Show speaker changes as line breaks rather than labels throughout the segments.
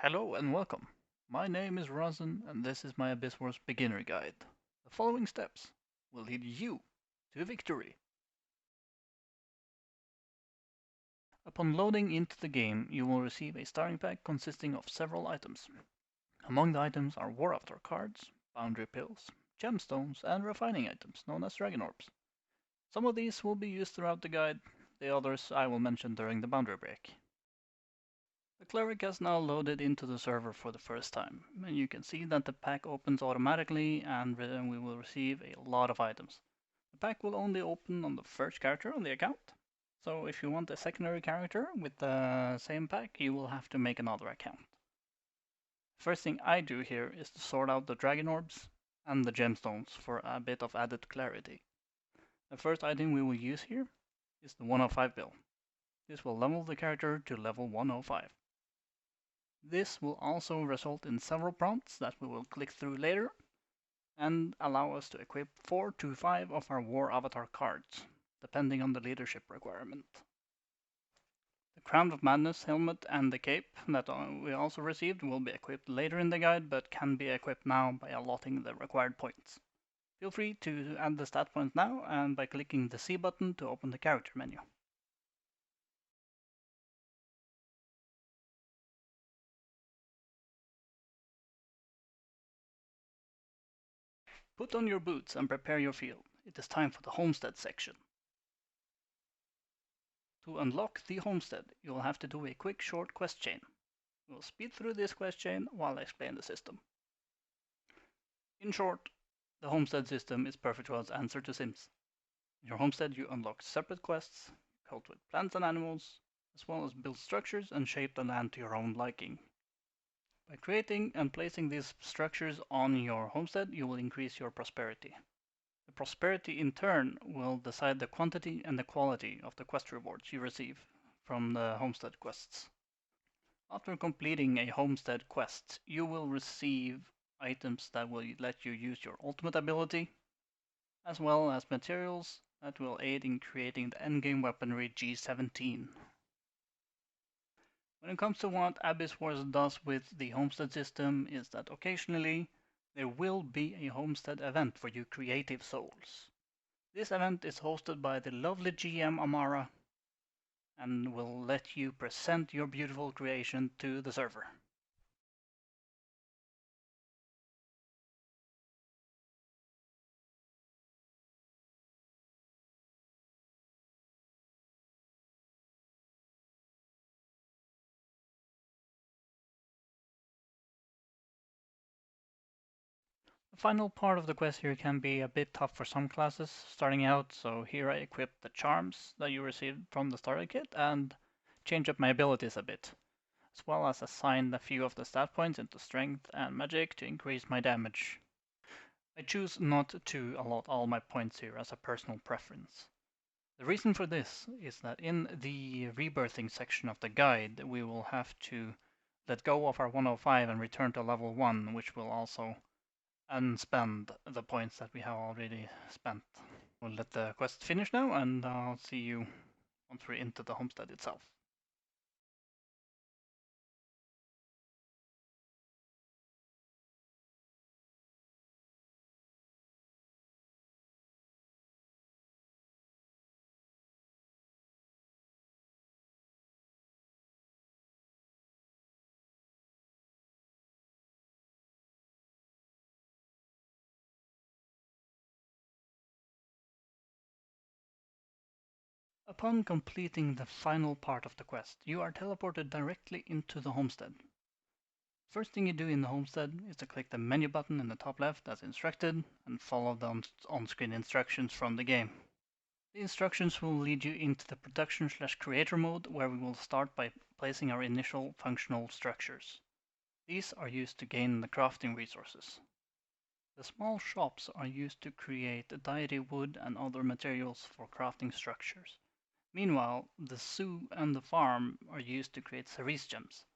Hello and welcome. My name is Rosin and this is my AbyssWars beginner guide. The following steps will lead you to victory. Upon loading into the game, you will receive a starting pack consisting of several items. Among the items are War Avatar cards, boundary pills, gemstones, and refining items known as dragon orbs. Some of these will be used throughout the guide, the others I will mention during the boundary break. The cleric has now loaded into the server for the first time, and you can see that the pack opens automatically and we will receive a lot of items. The pack will only open on the first character on the account, so if you want a secondary character with the same pack, you will have to make another account. First thing I do here is to sort out the dragon orbs and the gemstones for a bit of added clarity. The first item we will use here is the 105 bill. This will level the character to level 105. This will also result in several prompts that we will click through later and allow us to equip 4 to 5 of our War Avatar cards, depending on the leadership requirement. The Crown of Madness helmet and the cape that we also received will be equipped later in the guide, but can be equipped now by allotting the required points. Feel free to add the stat points now and by clicking the C button to open the character menu. Put on your boots and prepare your field. It is time for the homestead section. To unlock the homestead, you will have to do a quick short quest chain. We will speed through this quest chain while I explain the system. In short, the homestead system is Perfect World's answer to Sims. In your homestead, you unlock separate quests, cultivate plants and animals, as well as build structures and shape the land to your own liking. By creating and placing these structures on your homestead, you will increase your prosperity. The prosperity in turn will decide the quantity and the quality of the quest rewards you receive from the homestead quests. After completing a homestead quest, you will receive items that will let you use your ultimate ability, as well as materials that will aid in creating the endgame weaponry G17. When it comes to what AbyssWars does with the homestead system is that occasionally there will be a homestead event for you creative souls. This event is hosted by the lovely GM Amara and will let you present your beautiful creation to the server. The final part of the quest here can be a bit tough for some classes starting out, so here I equip the charms that you received from the starter kit and change up my abilities a bit, as well as assign a few of the stat points into strength and magic to increase my damage. I choose not to allot all my points here as a personal preference. The reason for this is that in the rebirthing section of the guide we will have to let go of our 105 and return to level 1, which will also unspend the points that we have already spent. We'll let the quest finish now and I'll see you once we're into the homestead itself. Upon completing the final part of the quest, you are teleported directly into the homestead. First thing you do in the homestead is to click the menu button in the top left as instructed and follow the on-screen instructions from the game. The instructions will lead you into the production/creator mode where we will start by placing our initial functional structures. These are used to gain the crafting resources. The small shops are used to create deity wood and other materials for crafting structures. Meanwhile, the zoo and the farm are used to create cerise gems.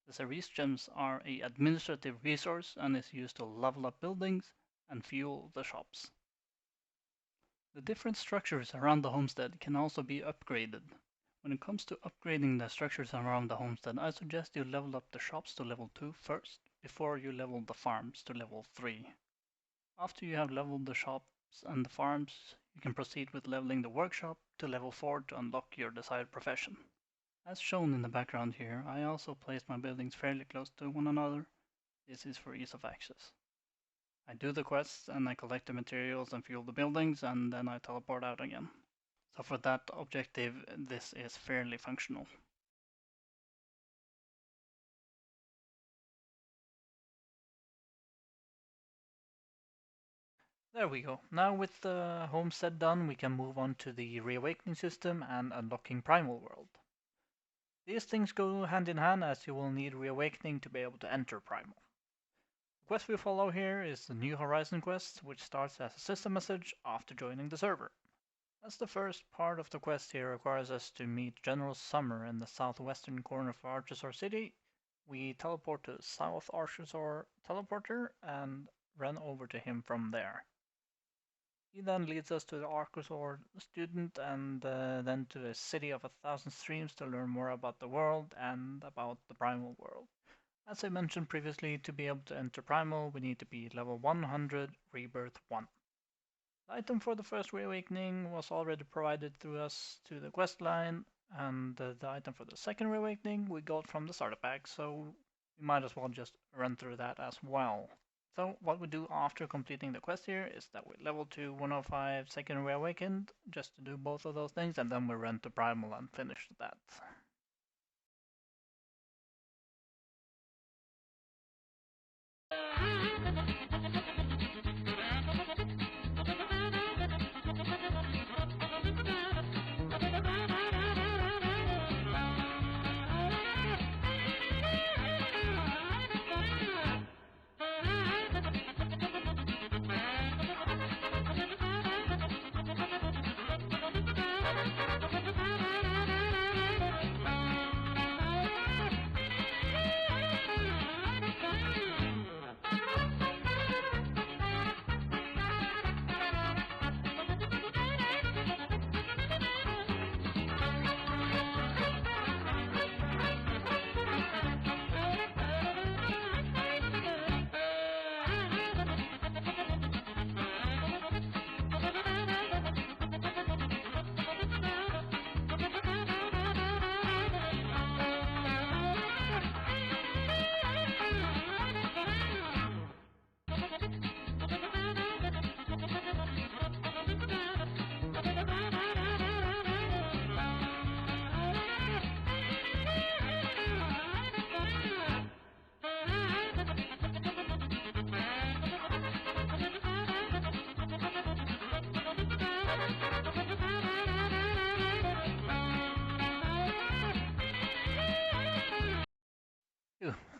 The cerise gems are an administrative resource and is used to level up buildings and fuel the shops. The different structures around the homestead can also be upgraded. When it comes to upgrading the structures around the homestead, I suggest you level up the shops to level 2 first, before you level the farms to level 3. After you have leveled the shops and the farms, you can proceed with leveling the workshop to level 4 to unlock your desired profession. As shown in the background here, I also placed my buildings fairly close to one another. This is for ease of access. I do the quests and I collect the materials and fuel the buildings, and then I teleport out again. So for that objective, this is fairly functional. There we go. Now with the homestead done, we can move on to the reawakening system and unlocking Primal World. These things go hand in hand, as you will need reawakening to be able to enter Primal. The quest we follow here is the New Horizon quest, which starts as a system message after joining the server. As the first part of the quest here requires us to meet General Summer in the southwestern corner of Archosaur City, we teleport to South Archosaur Teleporter and run over to him from there. He then leads us to the Archosaur student and then to a city of 1,000 streams to learn more about the world and about the Primal World. As I mentioned previously, to be able to enter Primal, we need to be level 100, Rebirth 1. The item for the first reawakening was already provided through us to the quest line, and the item for the second reawakening we got from the starter pack, so we might as well just run through that as well. So what we do after completing the quest here is that we level to 105 second reawakened, just to do both of those things, and then we run to Primal and finish that.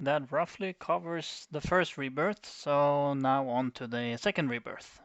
That roughly covers the first rebirth, so now on to the second rebirth.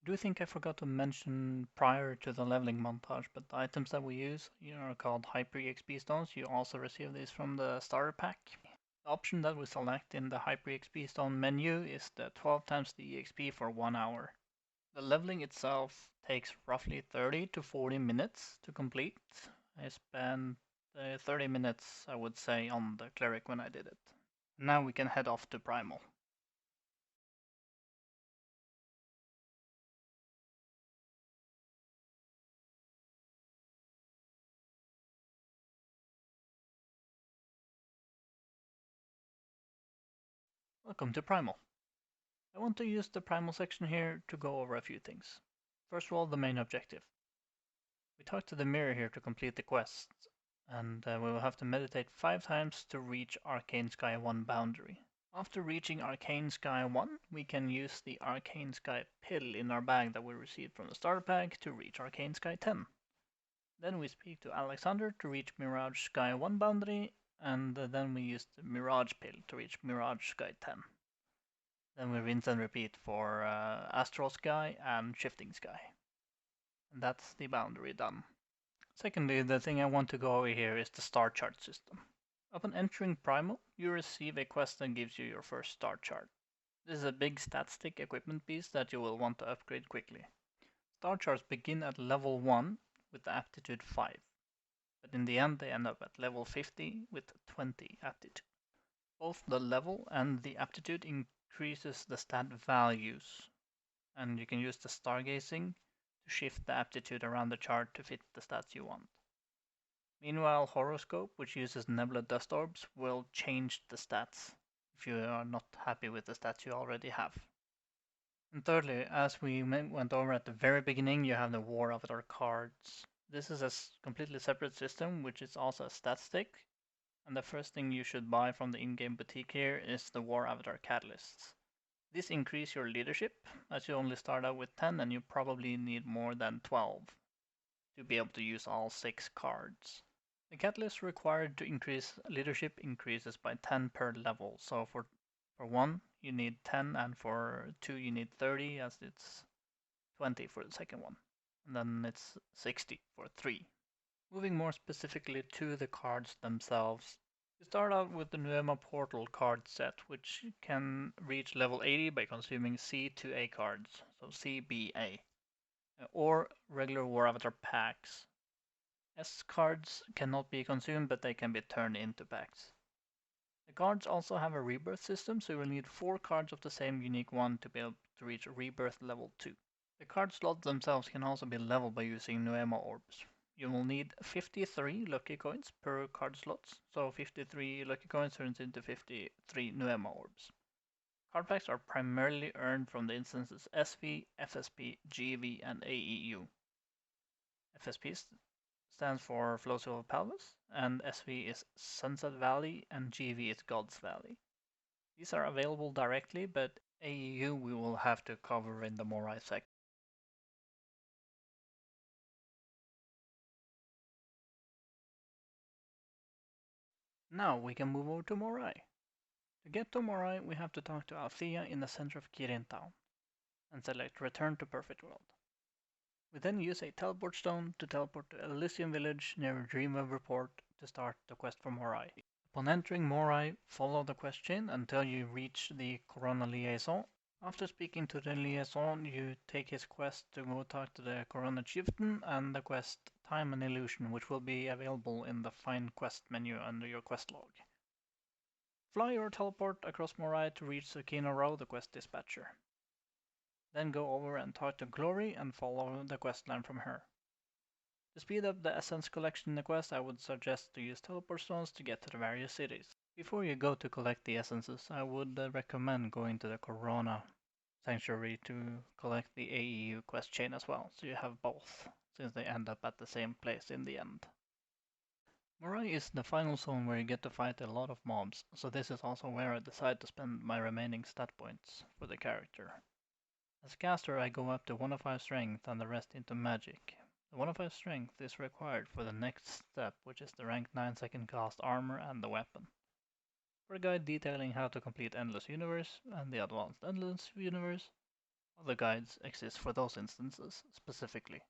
do think I forgot to mention prior to the leveling montage, but the items that we use are called Hyper EXP stones. You also receive these from the starter pack. The option that we select in the Hyper EXP stone menu is the 12 times the EXP for 1 hour. The leveling itself takes roughly 30 to 40 minutes to complete. I spent 30 minutes, I would say, on the cleric when I did it. Now we can head off to Primal. Welcome to Primal. I want to use the Primal section here to go over a few things. First of all, the main objective. We talk to the mirror here to complete the quest, and we will have to meditate 5 times to reach Arcane Sky 1 boundary. After reaching Arcane Sky 1, we can use the Arcane Sky pill in our bag that we received from the starter pack to reach Arcane Sky 10. Then we speak to Alexander to reach Mirage Sky 1 boundary, and then we use the Mirage pill to reach Mirage Sky 10. Then we rinse and repeat for Astral Sky and Shifting Sky. And that's the boundary done. Secondly, the thing I want to go over here is the star chart system. Upon entering Primal, you receive a quest that gives you your first star chart. This is a big stat stick equipment piece that you will want to upgrade quickly. Star charts begin at level 1 with the aptitude 5, but in the end they end up at level 50 with 20 aptitude. Both the level and the aptitude increases the stat values, and you can use the stargazing to shift the aptitude around the chart to fit the stats you want. Meanwhile, Horoscope, which uses Nebula Dust Orbs, will change the stats if you are not happy with the stats you already have. And thirdly, as we went over at the very beginning, you have the War Avatar cards. This is a completely separate system, which is also a stat stick, and the first thing you should buy from the in-game boutique here is the War Avatar catalysts. This increases your leadership, as you only start out with 10 and you probably need more than 12 to be able to use all 6 cards. The catalyst required to increase leadership increases by 10 per level, so for 1 you need 10 and for 2 you need 30, as it's 20 for the second one, and then it's 60 for 3. Moving more specifically to the cards themselves, you start out with the Nuema Portal card set, which can reach level 80 by consuming C to A cards, so C, B, A, or regular War Avatar packs. S cards cannot be consumed, but they can be turned into packs. The cards also have a rebirth system, so you will need 4 cards of the same unique one to be able to reach rebirth level 2. The card slots themselves can also be leveled by using Nuema orbs. You will need 53 lucky coins per card slots, so 53 lucky coins turns into 53 Nuema orbs. Card packs are primarily earned from the instances SV, FSP, GV, and AEU. FSP stands for Flows of Pelvis, and SV is Sunset Valley, and GV is God's Valley. These are available directly, but AEU we will have to cover in the Morai section. Now we can move over to Morai. To get to Morai, we have to talk to Althea in the center of Kirin Town, and select Return to Perfect World. We then use a teleport stone to teleport to Elysium Village near Dreamweb Port to start the quest for Morai. Upon entering Morai, follow the quest chain until you reach the Corona Liaison. After speaking to the Liaison, you take his quest to go talk to the Corona Chieftain and the quest Time and Illusion, which will be available in the Find Quest menu under your quest log. Fly or teleport across Morai to reach Tsukino Row, the quest dispatcher. Then go over and talk to Glory and follow the questline from her. To speed up the essence collection in the quest, I would suggest to use teleport stones to get to the various cities. Before you go to collect the essences, I would recommend going to the Corona Sanctuary to collect the AEU quest chain as well, so you have both, since they end up at the same place in the end. Morai is the final zone where you get to fight a lot of mobs, so this is also where I decide to spend my remaining stat points for the character. As caster, I go up to 1 of 5 strength and the rest into magic. The 1 of 5 strength is required for the next step, which is the rank 9 second cast armor and the weapon. For a guide detailing how to complete Endless Universe and the Advanced Endless Universe, Other guides exist for those instances specifically.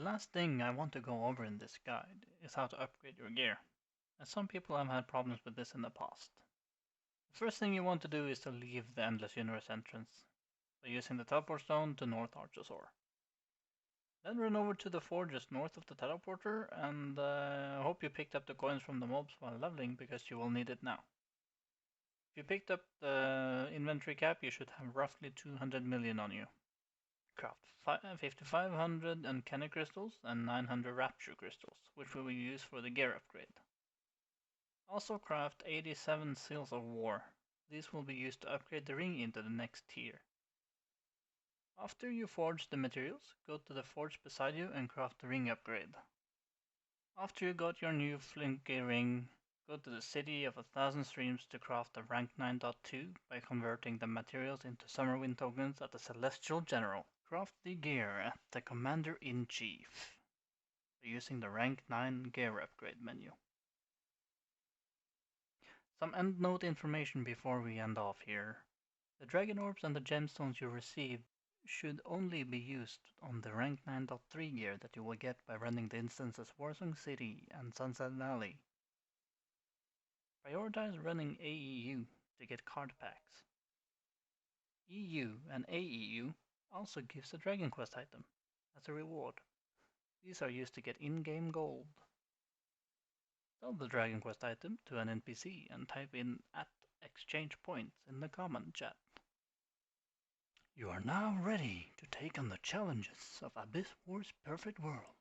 The last thing I want to go over in this guide is how to upgrade your gear, as some people have had problems with this in the past. The first thing you want to do is to leave the Endless Universe entrance by using the teleport stone to North Archosaur. Then run over to the forge just north of the teleporter, and hope you picked up the coins from the mobs while leveling, because you will need it now. If you picked up the inventory cap, you should have roughly 200 million on you. Craft 5500 uncanny crystals and 900 rapture crystals, which we will use for the gear upgrade. Also craft 87 seals of war. These will be used to upgrade the ring into the next tier. After you forge the materials, go to the forge beside you and craft the ring upgrade. After you got your new flinky ring, go to the City of 1,000 Streams to craft the rank 9.2 by converting the materials into Summerwind tokens at the Celestial General. Craft the gear at the Commander-in-Chief by using the rank 9 gear upgrade menu. Some end note information before we end off here. The dragon orbs and the gemstones you receive should only be used on the rank 9.3 gear that you will get by running the instances Warsong City and Sunset Valley. Prioritize running AEU to get card packs. EU and AEU also gives a Dragon Quest item as a reward. These are used to get in-game gold. Sell the Dragon Quest item to an NPC and type in @exchange points in the comment chat. You are now ready to take on the challenges of AbyssWars Perfect World.